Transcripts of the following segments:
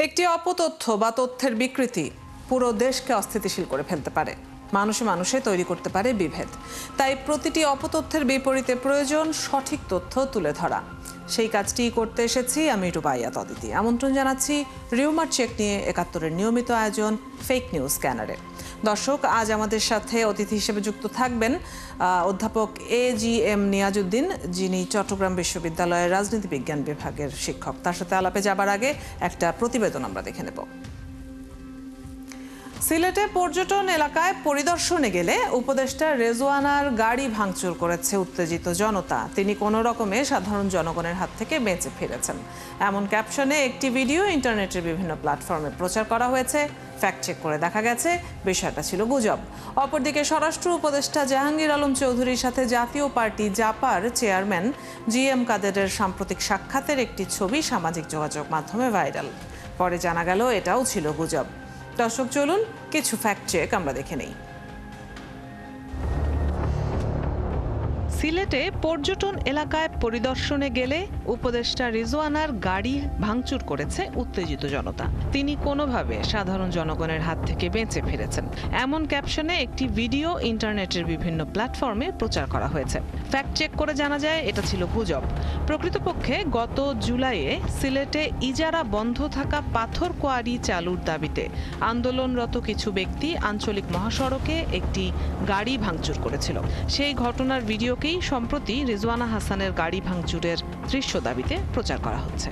একটি অপতথ্য বা তথ্যের বিকৃতি পুরো দেশকে অস্থিতিশীল করে ফেলতে পারে, মানুষে মানুষে তৈরি করতে পারে বিভেদ। তাই প্রতিটি অপতথ্যের বিপরীতে প্রয়োজন সঠিক তথ্য তুলে ধরা। সেই কাজটি করতে এসেছি আমি রুবাইয়া তদিতি। আমন্ত্রণ জানাচ্ছি রিউমার চেক নিয়ে ৭১-এর নিয়মিত আয়োজন ফেক নিউজ স্ক্যানারে। দর্শক, আজ আমাদের সাথে অতিথি হিসেবে যুক্ত থাকবেন অধ্যাপক AGM নিয়াজউদ্দিন, যিনি চট্টগ্রাম বিশ্ববিদ্যালয়ের রাজনীতি বিজ্ঞান বিভাগের শিক্ষক। তার সাথে আলাপে যাবার আগে একটা প্রতিবেদন আমরা দেখে নেব। সিলেটে পর্যটন এলাকায় পরিদর্শনে গেলে উপদেষ্টা রেজওয়ানার গাড়ি ভাঙচুর করেছে উত্তেজিত জনতা। তিনি কোনো রকমে সাধারণ জনগণের হাত থেকে বেঁচে ফিরেছেন, এমন ক্যাপশনে একটি ভিডিও ইন্টারনেটের বিভিন্ন প্ল্যাটফর্মে প্রচার করা হয়েছে। ফ্যাক্ট চেক করে দেখা গেছে বিষয়টা ছিল গুজব। অপরদিকে স্বরাষ্ট্র উপদেষ্টা জাহাঙ্গীর আলম চৌধুরীর সাথে জাতীয় পার্টি জাপার চেয়ারম্যান GM কাদেরের সাম্প্রতিক সাক্ষাতের একটি ছবি সামাজিক যোগাযোগ মাধ্যমে ভাইরাল। পরে জানা গেল এটাও ছিল গুজব। দর্শক, চলুন কিছু ফ্যাক্ট চেক আমরা দেখে নেই। সিলেটে পর্যটন এলাকায় পরিদর্শনে গেলে উপদেষ্টা রিজওয়ানার গাড়ি ভাঙচুর করেছে উত্তেজিত জনতা। তিনি কোনোভাবে সাধারণ জনগণের হাত থেকে বেঁচে ফিরেছেন, এমন ক্যাপশনে একটি ভিডিও ইন্টারনেটের বিভিন্ন প্ল্যাটফর্মে প্রচার করা হয়েছে। ফ্যাক্ট চেক করে জানা যায় এটা ছিল গুজব। প্রকৃতপক্ষে গত জুলাইয়ে সিলেটে ইজারা বন্ধ থাকা পাথর কোয়ারি চালুর দাবিতে আন্দোলনরত কিছু ব্যক্তি আঞ্চলিক মহাসড়কে একটি গাড়ি ভাঙচুর করেছিল। সেই ঘটনার ভিডিওকে সম্প্রতি রিজওয়ানা হাসানের গাড়ি ভাঙচুরের দৃশ্য দাবিতে প্রচার করা হচ্ছে।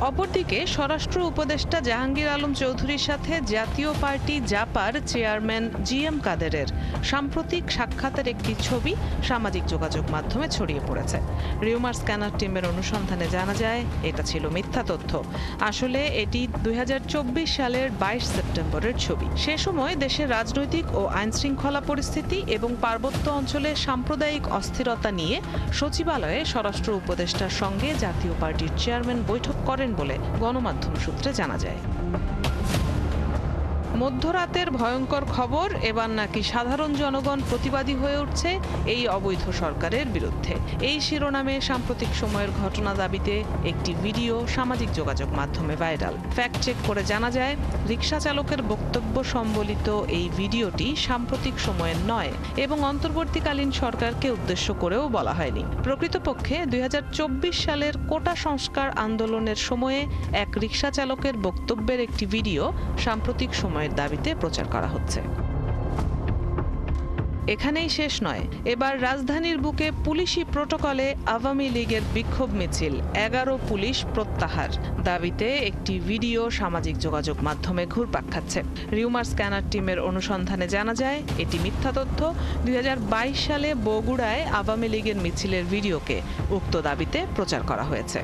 অপরদিকে স্বরাষ্ট্র উপদেষ্টা জাহাঙ্গীর আলম চৌধুরীর সাথে জাতীয় পার্টি জাপার চেয়ারম্যান GM কাদেরের সাম্প্রতিক সাক্ষাতের একটি ছবি সামাজিক যোগাযোগ মাধ্যমে ছড়িয়ে পড়েছে। রিউমার স্ক্যানার টিমের অনুসন্ধানে জানা যায় এটা ছিল মিথ্যা তথ্য। আসলে এটি 2024 সালের 22 সেপ্টেম্বরের ছবি। সে সময় দেশের রাজনৈতিক ও আইনশৃঙ্খলা পরিস্থিতি এবং পার্বত্য অঞ্চলে সাম্প্রদায়িক অস্থিরতা নিয়ে সচিবালয়ে স্বরাষ্ট্র উপদেষ্টার সঙ্গে জাতীয় পার্টির চেয়ারম্যান বৈঠক করেন বলে গণমাধ্যম সূত্রে জানা যায়। মধ্যরাতের ভয়ঙ্কর খবর, এবার নাকি সাধারণ জনগণ প্রতিবাদী হয়ে উঠছে এই অবৈধ সরকারের বিরুদ্ধে। এই শিরোনামে সাম্প্রতিক সময়ের ঘটনা দাবিতে একটি ভিডিও সামাজিক যোগাযোগ মাধ্যমে ভাইরাল। ফ্যাক্ট চেক করে জানা যায় রিকশা চালকের বক্তব্য সম্বলিত এই ভিডিওটি সাম্প্রতিক সময়ের নয় এবং অন্তর্বর্তীকালীন সরকারকে উদ্দেশ্য করেও বলা হয়নি। প্রকৃতপক্ষে 2024 সালের কোটা সংস্কার আন্দোলনের সময়ে এক রিকশা চালকের বক্তব্যের একটি ভিডিও সাম্প্রতিক সময়ের দাবিতে প্রচার করা হচ্ছে। এখানেই শেষ নয়, এবার রাজধানীর বুকে পুলিশি প্রটোকলে আওয়ামী লীগের বিক্ষোভ মিছিল 11 পুলিশ প্রত্যাহার দাবিতে একটি ভিডিও সামাজিক যোগাযোগ মাধ্যমে ঘুরপাক খাচ্ছে। রিউমার স্ক্যানার টিমের অনুসন্ধানে জানা যায় এটি মিথ্যা তথ্য। 2022 সালে বগুড়ায় আওয়ামী লীগের মিছিলের ভিডিওকে উক্ত দাবিতে প্রচার করা হয়েছে।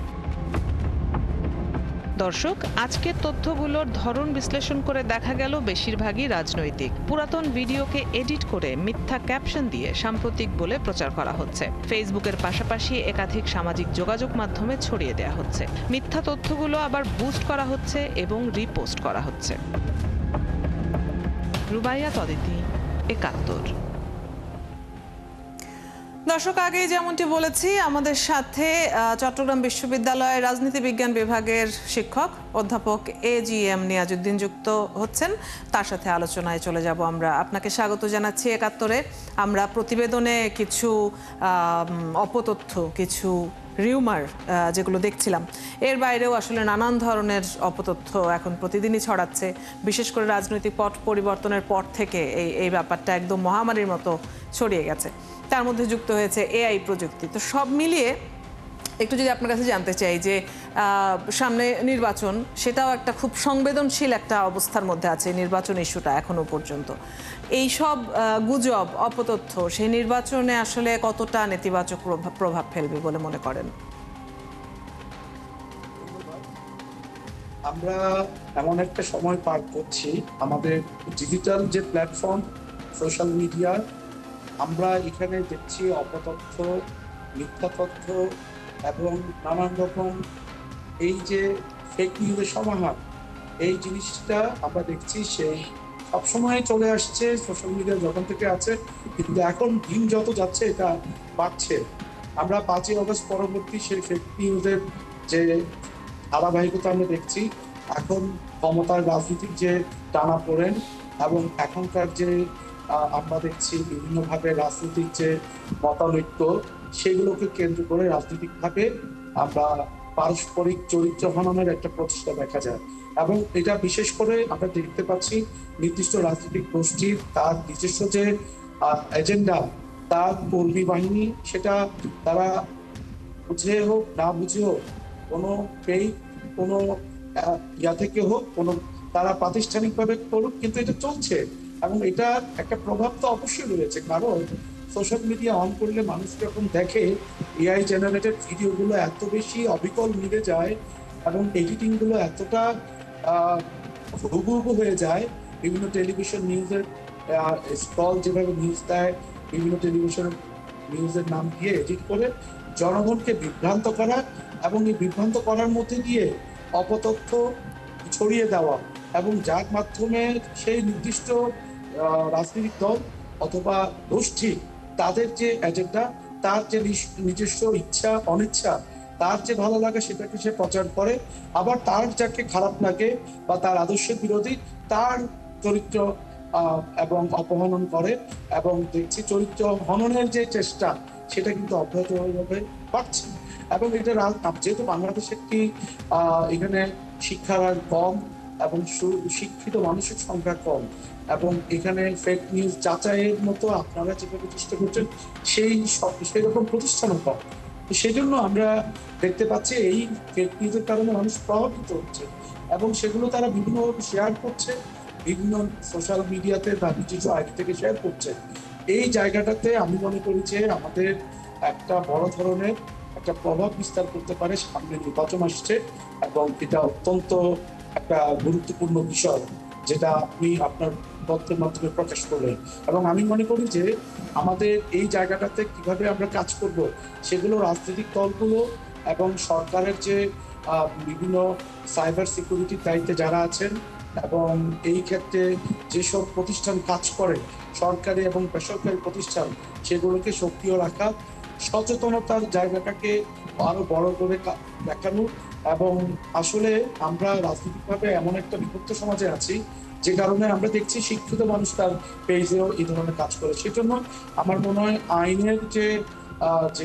দর্শক, আজকের তথ্যগুলোর ধরন বিশ্লেষণ করে দেখা গেল বেশিরভাগই রাজনৈতিক। পুরাতন ভিডিওকে এডিট করে মিথ্যা ক্যাপশন দিয়ে সাম্প্রতিক বলে প্রচার করা হচ্ছে। ফেসবুকের পাশাপাশি একাধিক সামাজিক যোগাযোগ মাধ্যমে ছড়িয়ে দেওয়া হচ্ছে। মিথ্যা তথ্যগুলো আবার বুস্ট করা হচ্ছে এবং রিপোস্ট করা হচ্ছে। রুবাইয়া তদিতি, ৭১। দর্শক, আগেই যেমনটি বলেছি, আমাদের সাথে চট্টগ্রাম বিশ্ববিদ্যালয়ের রাজনীতি বিজ্ঞান বিভাগের শিক্ষক অধ্যাপক AGM নিয়াজউদ্দিন যুক্ত হচ্ছেন। তার সাথে আলোচনায় চলে যাব আমরা। আপনাকে স্বাগত জানাচ্ছি ৭১-এ। আমরা প্রতিবেদনে কিছু অপতথ্য, কিছু রিউমার যেগুলো দেখছিলাম, এর বাইরেও আসলে নানান ধরনের অপতথ্য এখন প্রতিদিনই ছড়াচ্ছে। বিশেষ করে রাজনৈতিক পট পরিবর্তনের পর থেকে এই ব্যাপারটা একদম মহামারীর মতো ছড়িয়ে গেছে। তার মধ্যে যুক্ত হয়েছে AI প্রযুক্তি। তো সব মিলিয়ে একটু যদি আপনার কাছে জানতে চাই যে সামনে নির্বাচন, সেটাও একটা খুব সংবেদনশীল একটা অবস্থার মধ্যে আছে নির্বাচন ইস্যুটা এখনো পর্যন্ত। এই সব গুজব, অপতথ্য সেই নির্বাচনে আসলে কতটা নেতিবাচক প্রভাব ফেলবে বলে মনে করেন? আমরা এমন একটা সময় পার করছি, আমাদের ডিজিটাল যে প্ল্যাটফর্ম, সোশ্যাল মিডিয়া, আমরা এখানে দেখছি অপতথ্য, মিথ্যা তথ্য এবং নানান রকম এই যে ফেক নিউজের সমাহার, এই জিনিসটা আমরা দেখছি সেই সবসময় চলে আসছে সোশ্যাল মিডিয়া যখন থেকে আছে, কিন্তু এখন দিন যত যাচ্ছে এটা বাড়ছে। আমরা 5ই আগস্ট পরবর্তী সেই ফেক নিউজের যে ধারাবাহিকতা আমরা দেখছি। এখন ক্ষমতার রাজনীতির যে টানাপোড়েন এবং এখনকার যে আমরা দেখছি বিভিন্নভাবে রাজনৈতিক যে মতানৈক্য, সেগুলোকে কেন্দ্র করে রাজনৈতিকভাবে আমরা পারস্পরিক চরিত্র হননের একটা প্রচেষ্টা দেখা যায়। এবং এটা বিশেষ করে আমরা দেখতে পাচ্ছি নির্দিষ্ট রাজনৈতিক গোষ্ঠীর তার নিজস্ব যে এজেন্ডা, তার কর্মী বাহিনী সেটা তারা বুঝে হোক না বুঝে হোক, কোনো পেইড কোনো ইয়া থেকে হোক, কোনো তারা প্রাতিষ্ঠানিকভাবে করুক, কিন্তু এটা চলছে। এবং এটার একটা প্রভাব তো অবশ্যই রয়েছে, কারণ সোশ্যাল মিডিয়া অন করলে মানুষ যখন দেখে এআই জেনারেটেড ভিডিওগুলো এত বেশি অবিকল মিলে যায় এবং এডিটিং গুলো এতটা হুবহু হয়ে যায়। বিভিন্ন টেলিভিশন নিউজের স্টল যেভাবে নিউজ দেয়, বিভিন্ন টেলিভিশন নিউজের নাম দিয়ে এডিট করে জনগণকে বিভ্রান্ত করা এবং এই বিভ্রান্ত করার মধ্যে দিয়ে অপতথ্য ছড়িয়ে দেওয়া, এবং যার মাধ্যমে সেই নির্দিষ্ট রাজনৈতিক দল অথবা গোষ্ঠী তাদের যে এজেন্ডা, তার যে নিজস্ব ইচ্ছা অনিচ্ছা, তার যে ভালো লাগে সেটাকে সে প্রচার করে। আবার তার যাকে খারাপ লাগে বা তার আদর্শের বিরোধী, তার চরিত্র এবং অপহনন করে। এবং দেখছি চরিত্র হননের যে চেষ্টা, সেটা কিন্তু অব্যাহতভাবে বাড়ছে। এবং এটা যেহেতু বাংলাদেশ একটি এখানে শিক্ষার হার কম এবং শিক্ষিত মানুষের সংখ্যা কম, এবং এখানে ফেক নিউজ যাচাইয়ের মতো আপনারা যেভাবে চেষ্টা করছেন সেই রকম প্রতিষ্ঠানও কম। তো সেই জন্য আমরা দেখতে পাচ্ছি এই ফেক নিউজের কারণে মানুষ প্রভাবিত হচ্ছে এবং সেগুলো তারা বিভিন্নভাবে শেয়ার করছে, বিভিন্ন সোশ্যাল মিডিয়াতে বা নিজস্ব আইডি থেকে শেয়ার করছে। এই জায়গাটাতে আমি মনে করি যে আমাদের একটা বড় ধরনের একটা প্রভাব বিস্তার করতে পারে। সামনে নির্বাচন আসছে এবং এটা অত্যন্ত একটা গুরুত্বপূর্ণ বিষয়, যেটা আপনি আপনার তথ্যের মাধ্যমে প্রকাশ করলেন। এবং আমি মনে করি যে আমাদের এই জায়গাটাতে কিভাবে আমরা কাজ করব, সেগুলো রাজনৈতিক দলগুলো এবং সরকারের যে বিভিন্ন সাইবার সিকিউরিটির দায়িত্বে যারা আছেন এবং এই ক্ষেত্রে যেসব প্রতিষ্ঠান কাজ করে, সরকারি এবং বেসরকারি প্রতিষ্ঠান, সেগুলোকে সক্রিয় রাখা, সচেতনতার জায়গাটাকে আরো বড় করে দেখানো। এবং আসলে আমরা রাজনৈতিকভাবে এমন একটা বিভক্ত সমাজে আছি, যে কারণে আমরা দেখছি শিক্ষিত মানুষ তার পেজেও এই ধরনের কাজ করে। সেজন্য আমার মনে হয় আইনের যে যে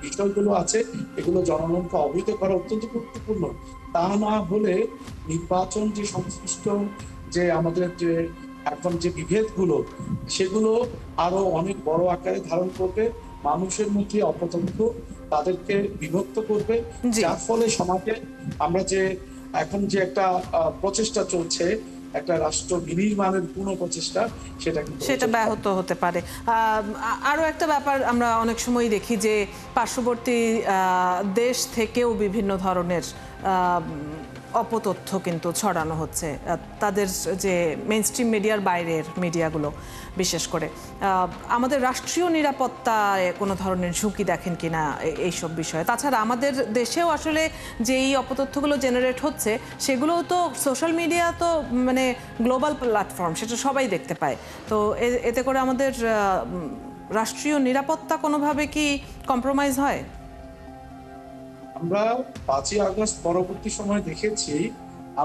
বিষয়গুলো আছে, এগুলো জনগণকে অবহিত করা অত্যন্ত গুরুত্বপূর্ণ। তা না হলে নির্বাচন যে সংশ্লিষ্ট যে আমাদের যে এখন যে বিভেদগুলো, সেগুলো আরো অনেক বড় আকারে ধারণ করবে, মানুষের মধ্যে অপতথ্য তাদেরকে বিভক্ত করবে, জি। যার ফলে সমাজে আমরা যে এখন যে একটা প্রচেষ্টা চলছে, একটা রাষ্ট্র বিনির্মাণের পুনঃ প্রচেষ্টা, সেটা কিন্তু সেটা ব্যাহত হতে পারে। আরো একটা ব্যাপার আমরা অনেক সময় দেখি যে পার্শ্ববর্তী দেশ থেকেও বিভিন্ন ধরনের অপতথ্য কিন্তু ছড়ানো হচ্ছে, তাদের যে মেইনস্ট্রিম মিডিয়ার বাইরের মিডিয়াগুলো বিশেষ করে। আমাদের রাষ্ট্রীয় নিরাপত্তায় কোনো ধরনের ঝুঁকি দেখেন কিনা এইসব বিষয়ে? তাছাড়া আমাদের দেশেও আসলে যেই অপতথ্যগুলো জেনারেট হচ্ছে, সেগুলোও তো সোশ্যাল মিডিয়া তো মানে গ্লোবাল প্ল্যাটফর্ম, সেটা সবাই দেখতে পায়। তো এতে করে আমাদের রাষ্ট্রীয় নিরাপত্তা কোনোভাবে কি কম্প্রোমাইজ হয়? আমরা ৫ই আগস্ট পরবর্তী সময় দেখেছি,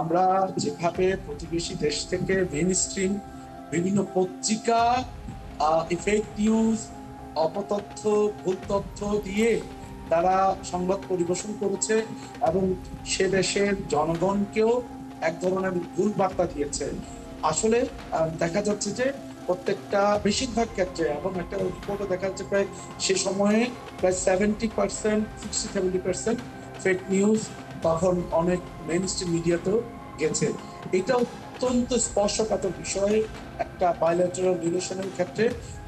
আমরা যেভাবে প্রতিবেশী দেশ থেকে মেইনস্ট্রিম বিভিন্ন পত্রিকা ফেক নিউজ, অপতথ্য, ভুল তথ্য দিয়ে তারা সংবাদ পরিবেশন করেছে এবং সে দেশের জনগণকেও এক ধরনের ভুল বার্তা দিয়েছে। আসলে দেখা যাচ্ছে যে প্রত্যেকটা বেশিরভাগ ক্ষেত্রে, এবং একটা রিপোর্টে দেখা যাচ্ছে প্রায় সে সময়ে প্রায় 70% ফেক নিউজ তখন অনেক মেইন স্ট্রিম মিডিয়াতেও গেছে। এটা অত্যন্ত স্পর্শকাতর বিষয় একটা বায়োলেটারাল রিলেশনের ক্ষেত্রে।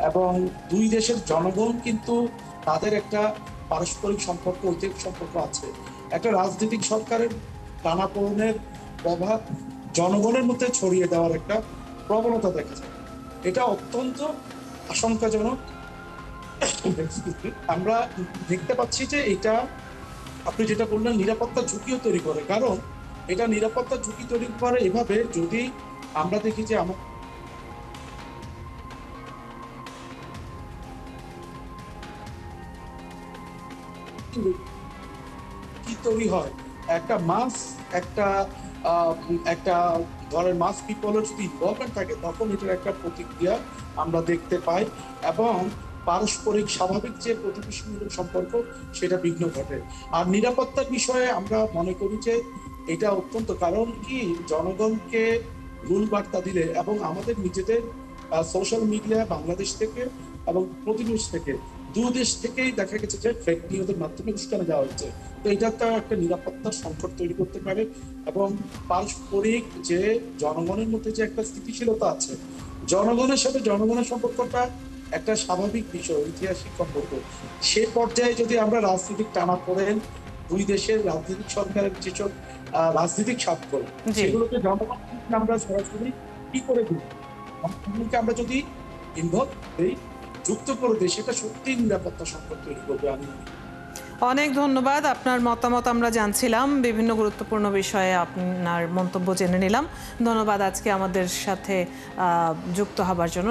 এবং দুই দেশের জনগণ কিন্তু তাদের একটা পারস্পরিক সম্পর্ক, ঐতিহাসিক সম্পর্ক আছে। একটা রাজনৈতিক সরকারের টানাপোড়েনের প্রভাব জনগণের মধ্যে ছড়িয়ে দেওয়ার একটা প্রবণতা দেখা যায়। এটা অত্যন্ত আশঙ্কাজনক। আমরা দেখতে পাচ্ছি যে এটা, আপনি যেটা বললেন, নিরাপত্তা ঝুঁকিও তৈরি করে। কারণ এটা নিরাপত্তা ঝুঁকি তৈরি করে এভাবে, যদি আমরা দেখি যে আমার কি তৈরি হয় একটা মাস একটা একটা ধরেন মাস পিপলের যদি ইনভলভমেন্ট থাকে তখন এটার একটা প্রতিক্রিয়া আমরা দেখতে পাই এবং পারস্পরিক স্বাভাবিক যে প্রতিবেশীমূলক সম্পর্ক সেটা বিঘ্ন ঘটে। আর নিরাপত্তার বিষয়ে আমরা মনে করি যে এটা অত্যন্ত, কারণ কি জনগণকে ভুল বার্তা দিলে এবং আমাদের নিজেদের সোশ্যাল মিডিয়া বাংলাদেশ থেকে এবং প্রতিবেশী থেকে দেশ থেকেই দেখা গেছে যে ফেক নিউজের মাধ্যমে উস্কানো যাওয়া হচ্ছে। তো এটা তো একটা নিরাপত্তার সংকট তৈরি করতে পারে এবং পারস্পরিক যে জনগণের মধ্যে যে একটা স্থিতিশীলতা আছে, জনগণের সাথে জনগণের সম্পর্কটা একটা স্বাভাবিক বিষয়, ঐতিহাসিক সম্পর্ক, সে পর্যায়ে যদি আমরা রাজনৈতিক টানাপোড়েন, দুই দেশের রাজনৈতিক সরকারের যেসব রাজনৈতিক স্বাক্ষর জি। সেগুলোকে জনগণ আমরা সরাসরি কি করে দিই, জনগণকে আমরা যদি ইনভলভ দেই, যুক্ত করে দেয়, সেটা সত্যি নিরাপত্তা সংকট তৈরি করবে আমি মনে করি। অনেক ধন্যবাদ, আপনার মতামত আমরা জানছিলাম, বিভিন্ন গুরুত্বপূর্ণ বিষয়ে আপনার মন্তব্য জেনে নিলাম। ধন্যবাদ আজকে আমাদের সাথে যুক্ত হবার জন্য।